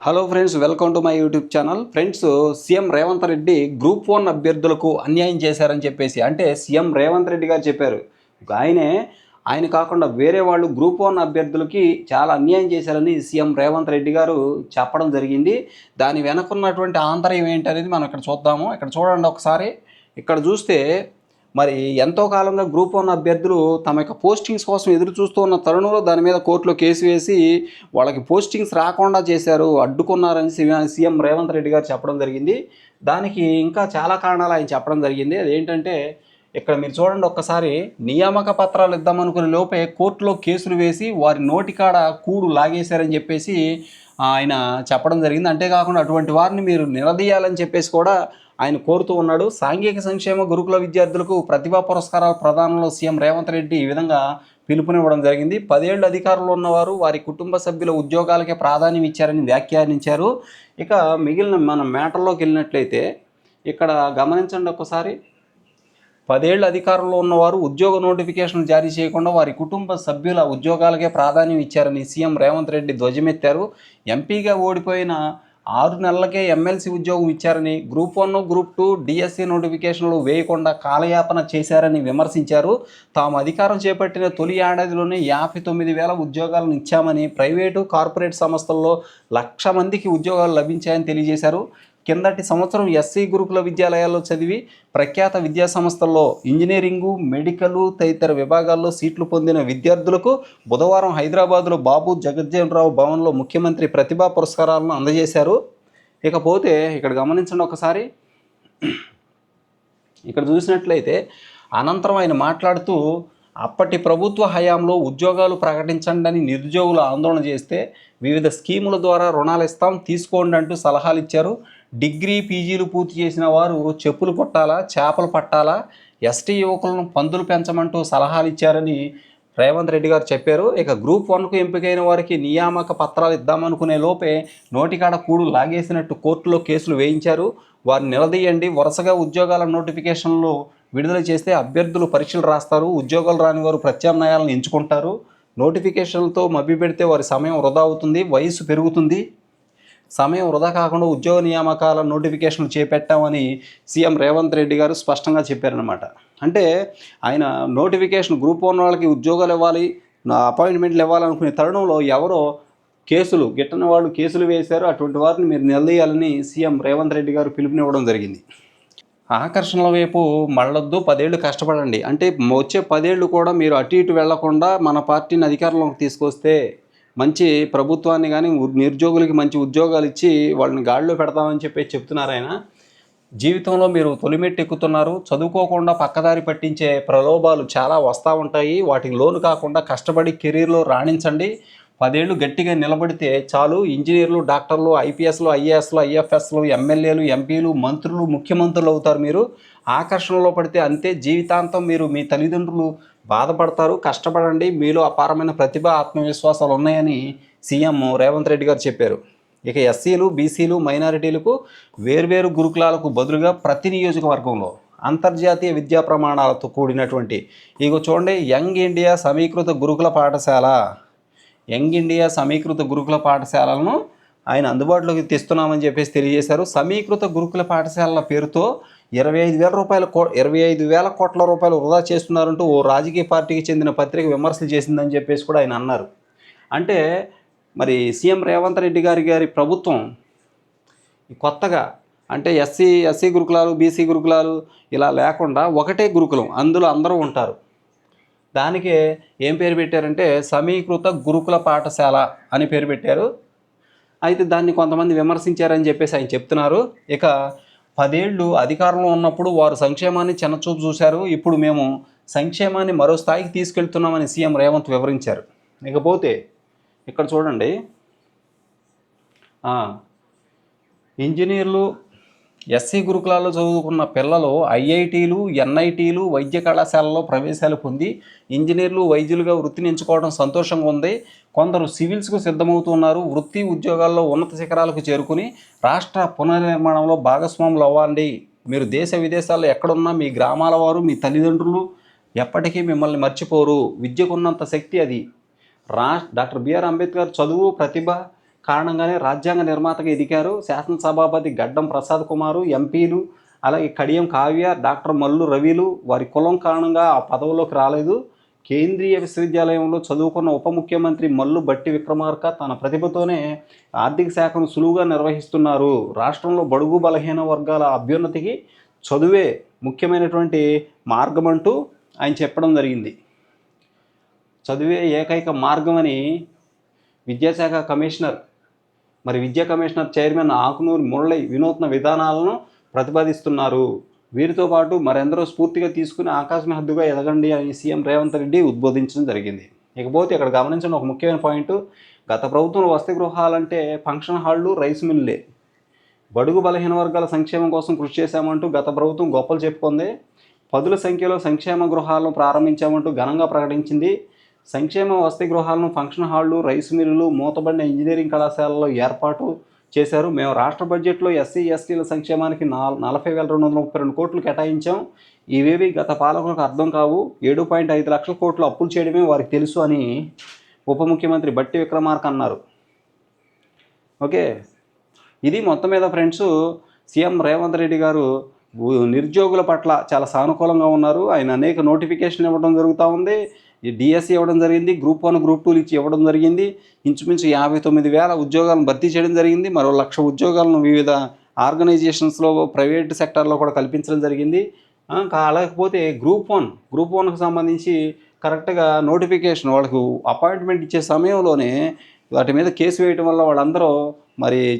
Hello friends, welcome to my YouTube channel. Friends, CM Revanth Reddy group 1 అభ్యర్థులకు అన్యాయం చేశారని చెప్పేసి అంటే సీఎం రేవంత్ రెడ్డి గారు చెప్పారు. ఆయన కాకుండా వేరే వాళ్ళు గ్రూప్ 1 అభ్యర్థులకి చాలా అన్యాయం చేశారని సీఎం రేవంత్ రెడ్డి గారు చెప్పడం జరిగింది. దాని వెనకున్నటువంటి ఆంతర్యం ఏంటనేది మనం ఇక్కడ చూద్దాము. ఇక్కడ చూడండి ఒకసారి. ఇక్కడ చూస్తే మరి ఎంతో కాలంగా గ్రూప్ 1 అభ్యర్థులు తమ యొక్క పోస్టింగ్స్ కోసం ఎదురు చూస్తూ ఉన్న తరుణంలో దాని మీద కోర్టులో కేసు వేసి వాళ్ళకి పోస్టింగ్స్ రాకుండా చేశారు, అడ్డుకున్నారని సీఎం రేవంత్ రెడ్డి గారు చెప్పడం జరిగింది. దానికి ఇంకా చాలా కారణాలు ఆయన చెప్పడం జరిగింది. అదేంటంటే ఇక్కడ మీరు చూడండి ఒక్కసారి. నియామక పత్రాలు ఇద్దామనుకునే లోపే కోర్టులో కేసులు వేసి వారి నోటికాడ కూడు లాగేశారని చెప్పేసి ఆయన చెప్పడం జరిగింది. అంతేకాకుండా అటువంటి వారిని మీరు నిలదీయాలని చెప్పేసి కూడా ఆయన కోరుతూ ఉన్నాడు. సాంఘిక సంక్షేమ గురుకుల విద్యార్థులకు ప్రతిభా పురస్కారాల ప్రదానంలో సీఎం రేవంత్ రెడ్డి ఈ విధంగా పిలుపునివ్వడం జరిగింది. 10 ఏళ్ళు అధికారంలో ఉన్నవారు వారి కుటుంబ సభ్యుల ఉద్యోగాలకే ప్రాధాన్యం ఇచ్చారని వ్యాఖ్యానించారు. ఇక మిగిలిన మనం మ్యాటర్లోకి వెళ్ళినట్లయితే ఇక్కడ గమనించండి ఒకసారి. 10 ఏళ్ళు అధికారంలో ఉన్నవారు ఉద్యోగ నోటిఫికేషన్లు జారీ చేయకుండా వారి కుటుంబ సభ్యుల ఉద్యోగాలకే ప్రాధాన్యం ఇచ్చారని సీఎం రేవంత్ రెడ్డి ధ్వజమెత్తారు. ఎంపీగా ఓడిపోయిన 6 నెలలకే ఎమ్మెల్సీ ఉద్యోగం ఇచ్చారని, గ్రూప్ 1, గ్రూప్ 2 డిఎస్సి నోటిఫికేషన్లు వేయకుండా కాలయాపన చేశారని విమర్శించారు. తాము అధికారం చేపట్టిన తొలి ఏడాదిలోనే 59,000 ఉద్యోగాలను ఇచ్చామని, ప్రైవేటు కార్పొరేట్ సంస్థల్లో 1,00,000 మందికి ఉద్యోగాలు లభించాయని తెలియజేశారు. కిందటి సంవత్సరం ఎస్సీ గురుకుల విద్యాలయాల్లో చదివి ప్రఖ్యాత విద్యా సంస్థల్లో ఇంజనీరింగు, మెడికల్ తదితర విభాగాల్లో సీట్లు పొందిన విద్యార్థులకు బుధవారం హైదరాబాద్లో బాబు జగజ్జీవన్ భవన్లో ముఖ్యమంత్రి ప్రతిభా పురస్కారాలను అందజేశారు. ఇకపోతే ఇక్కడ గమనించండి ఒకసారి. ఇక్కడ చూసినట్లయితే అనంతరం ఆయన మాట్లాడుతూ అప్పటి ప్రభుత్వ హయాంలో ఉద్యోగాలు ప్రకటించండి అని నిరుద్యోగులు ఆందోళన చేస్తే వివిధ స్కీముల ద్వారా రుణాలు ఇస్తాం, తీసుకోండి అంటూ సలహాలు ఇచ్చారు. డిగ్రీ, పీజీలు పూర్తి చేసిన వారు చెప్పులు కొట్టాలా, చేపలు పట్టాలా, ఎస్టీ యువకులను పందులు పెంచమంటూ సలహాలు ఇచ్చారని రేవంత్ రెడ్డి గారు చెప్పారు. ఇక గ్రూప్ 1కు ఎంపికైన వారికి నియామక పత్రాలు ఇద్దామనుకునే లోపే నోటికాడ కూడు లాగేసినట్టు కోర్టులో కేసులు వేయించారు. వారిని నిలదీయండి. వరుసగా ఉద్యోగాల నోటిఫికేషన్లు విడుదల చేస్తే అభ్యర్థులు పరీక్షలు రాస్తారు, ఉద్యోగాలు రాని వారు ప్రత్యామ్నాయాలను ఎంచుకుంటారు. నోటిఫికేషన్లతో మభ్యపెడితే వారి సమయం వృధా అవుతుంది, వయసు పెరుగుతుంది. సమయం వృధా కాకుండా ఉద్యోగ నియామకాల నోటిఫికేషన్లు చేపట్టామని సీఎం రేవంత్ రెడ్డి గారు స్పష్టంగా చెప్పారనమాట. అంటే ఆయన నోటిఫికేషన్ గ్రూప్ 1 వాళ్ళకి ఉద్యోగాలు ఇవ్వాలి, అపాయింట్మెంట్లు ఇవ్వాలనుకునే తరుణంలో ఎవరో గిట్టని వాళ్ళు కేసులు వేశారు. అటువంటి వారిని మీరు నిలదీయాలని సీఎం రేవంత్ రెడ్డి గారు పిలుపునివ్వడం జరిగింది. ఆకర్షణల వైపు మళ్ళొద్దు, 10 ఏళ్ళు కష్టపడండి. అంటే వచ్చే 10 ఏళ్ళు కూడా మీరు అటు ఇటు వెళ్లకుండా మన పార్టీని అధికారంలోకి తీసుకొస్తే మంచి ప్రభుత్వాన్ని కానీ నిరుద్యోగులకి మంచి ఉద్యోగాలు ఇచ్చి వాళ్ళని గాడిలో పెడతామని చెప్పి చెప్తున్నారు ఆయన. జీవితంలో మీరు తొలిమెట్టు ఎక్కుతున్నారు. చదువుకోకుండా పక్కదారి పట్టించే ప్రలోభాలు చాలా వస్తూ ఉంటాయి. వాటికి లోను కాకుండా కష్టపడి కెరీర్లో రాణించండి. 10 ఏళ్ళు గట్టిగా నిలబడితే చాలు. ఇంజనీర్లు, డాక్టర్లు, ఐపీఎస్లు, ఐఏఎస్లు, ఐఎఫ్ఎస్లు, ఎమ్మెల్యేలు, ఎంపీలు, మంత్రులు, ముఖ్యమంత్రులు అవుతారు మీరు. ఆకర్షణలో పడితే అంతే, జీవితాంతం మీరు మీ తల్లిదండ్రులు బాధపడతారు. కష్టపడండి, మీలో అపారమైన ప్రతిభ, ఆత్మవిశ్వాసాలు ఉన్నాయని సీఎం రేవంత్ రెడ్డి గారు చెప్పారు. ఇక ఎస్సీలు, బీసీలు, మైనారిటీలకు వేర్వేరు గురుకులాలకు బదులుగా ప్రతి నియోజకవర్గంలో అంతర్జాతీయ విద్యా ప్రమాణాలతో కూడినటువంటి చూడండి యంగ్ ఇండియా సమీకృత గురుకుల పాఠశాలలను ఆయన అందుబాటులోకి తెస్తున్నామని చెప్పేసి తెలియజేశారు. సమీకృత గురుకుల పాఠశాలల పేరుతో 25,000 కోట్ల రూపాయలు వృధా చేస్తున్నారంటూ ఓ రాజకీయ పార్టీకి చెందిన పత్రిక విమర్శలు చేసిందని చెప్పేసి కూడా ఆయన అన్నారు. అంటే మరి సీఎం రేవంత్ రెడ్డి గారి ప్రభుత్వం కొత్తగా అంటే ఎస్సీ గురుకులాలు, బీసీ గురుకులాలు ఇలా లేకుండా ఒకటే గురుకులం, అందులో అందరూ ఉంటారు. దానికే ఏం పేరు పెట్టారంటే సమీకృత గురుకుల పాఠశాల అని పేరు పెట్టారు. అయితే దాన్ని కొంతమంది విమర్శించారని చెప్పేసి ఆయన చెప్తున్నారు. ఇక 10 ఏళ్ళు అధికారంలో ఉన్నప్పుడు వారు సంక్షేమాన్ని చిన్నచూపు చూశారు, ఇప్పుడు మేము సంక్షేమాన్ని మరో స్థాయికి తీసుకెళ్తున్నామని సీఎం రేవంత్ వివరించారు. ఇకపోతే ఇక్కడ చూడండి, ఇంజనీర్లు, ఎస్సీ గురుకులాల్లో చదువుకున్న పిల్లలు ఐఐటీలు, ఎన్ఐటీలు, వైద్య కళాశాలలో ప్రవేశాలు పొంది ఇంజనీర్లు, వైద్యులుగా వృత్తిని ఎంచుకోవడం సంతోషంగా ఉంది. కొందరు సివిల్స్కు సిద్ధమవుతున్నారు. వృత్తి ఉద్యోగాల్లో ఉన్నత శిఖరాలకు చేరుకుని రాష్ట్ర పునర్నిర్మాణంలో భాగస్వాములు అవ్వండి. మీరు దేశ విదేశాల్లో ఎక్కడున్నా మీ గ్రామాల వారు, మీ తల్లిదండ్రులు ఎప్పటికీ మిమ్మల్ని మర్చిపోరు. విద్యకున్నంత శక్తి అది. డాక్టర్ బిఆర్ అంబేద్కర్ చదువు, ప్రతిభ కారణంగానే రాజ్యాంగ నిర్మాతగా ఎదిగారు. శాసనసభాపతి గడ్డం ప్రసాద్ కుమారు, ఎంపీలు, అలాగే కడియం కావ్య, డాక్టర్ మల్లు రవిలు వారి కులం కారణంగా ఆ పదవిలోకి రాలేదు. కేంద్రీయ విశ్వవిద్యాలయంలో చదువుకున్న ఉప ముఖ్యమంత్రి మల్లు బట్టి విక్రమార్క తన ప్రతిభతోనే ఆర్థిక శాఖను సులువుగా నిర్వహిస్తున్నారు. రాష్ట్రంలో బడుగు బలహీన వర్గాల అభ్యున్నతికి చదువే ముఖ్యమైనటువంటి మార్గం అంటూ ఆయన చెప్పడం జరిగింది. చదువే ఏకైక మార్గమని విద్యాశాఖ కమిషనర్ విద్యా కమిషనర్ చైర్మన్ ఆకునూరి మురళి వినూత్న విధానాలను ప్రతిపాదిస్తున్నారు. వీరితో పాటు మరెందరో స్ఫూర్తిగా తీసుకుని ఆకాశమే హద్దుగా ఎదగండి అని సీఎం రేవంత్ రెడ్డి ఉద్బోధించడం జరిగింది. ఇకపోతే ఇక్కడ గమనించిన ఒక ముఖ్యమైన పాయింట్, గత ప్రభుత్వం వసతి గృహాలంటే ఫంక్షన్ హాళ్ళు, రైస్ మిల్లులే. బడుగు బలహీన వర్గాల సంక్షేమం కోసం కృషి చేశామంటూ గత ప్రభుత్వం గొప్పలు చెప్పుకుంది. పదుల సంఖ్యలో సంక్షేమ గృహాలను ప్రారంభించామంటూ ఘనంగా ప్రకటించింది. సంక్షేమ వసతి గృహాలను, ఫంక్షన్ హాళ్ళు, రైస్ మిల్లులు, మూతబడిన ఇంజనీరింగ్ కళాశాలలో ఏర్పాటు చేశారు. మేము రాష్ట్ర బడ్జెట్లో ఎస్సీ ఎస్టీల సంక్షేమానికి 40,232 కోట్లు కేటాయించాం. ఇవేవి గత పాలకులకు అర్థం కావు. 7.5 లక్షల కోట్లు అప్పులు చేయడమే వారికి తెలుసు అని ఉప ముఖ్యమంత్రి బట్టి విక్రమార్క అన్నారు. ఓకే, ఇది మొత్తం మీద ఫ్రెండ్స్, సీఎం రేవంత్ రెడ్డి గారు నిరుద్యోగుల పట్ల చాలా సానుకూలంగా ఉన్నారు. ఆయన అనేక నోటిఫికేషన్ ఇవ్వడం జరుగుతూ ఉంది. ఈ డిఎస్సి ఇవ్వడం జరిగింది, గ్రూప్ 1 గ్రూప్ 2 ఇచ్చి ఇవ్వడం జరిగింది. ఇంచుమించు 59,000 ఉద్యోగాలను భర్తీ చేయడం జరిగింది. మరో 1,00,000 ఉద్యోగాలను వివిధ ఆర్గనైజేషన్స్లో, ప్రైవేట్ సెక్టార్లో కూడా కల్పించడం జరిగింది. అలాగపోతే గ్రూప్ 1కి సంబంధించి కరెక్ట్గా నోటిఫికేషన్ వాళ్ళకు అపాయింట్మెంట్ ఇచ్చే సమయంలోనే వాటి మీద కేసు వేయడం వల్ల వాళ్ళందరూ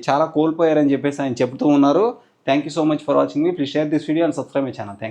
చాలా కోల్పోయారని చెప్పేసి ఆయన చెప్తూ ఉన్నారు. Thank you so much for watching me. Please share this video and subscribe my channel. Thank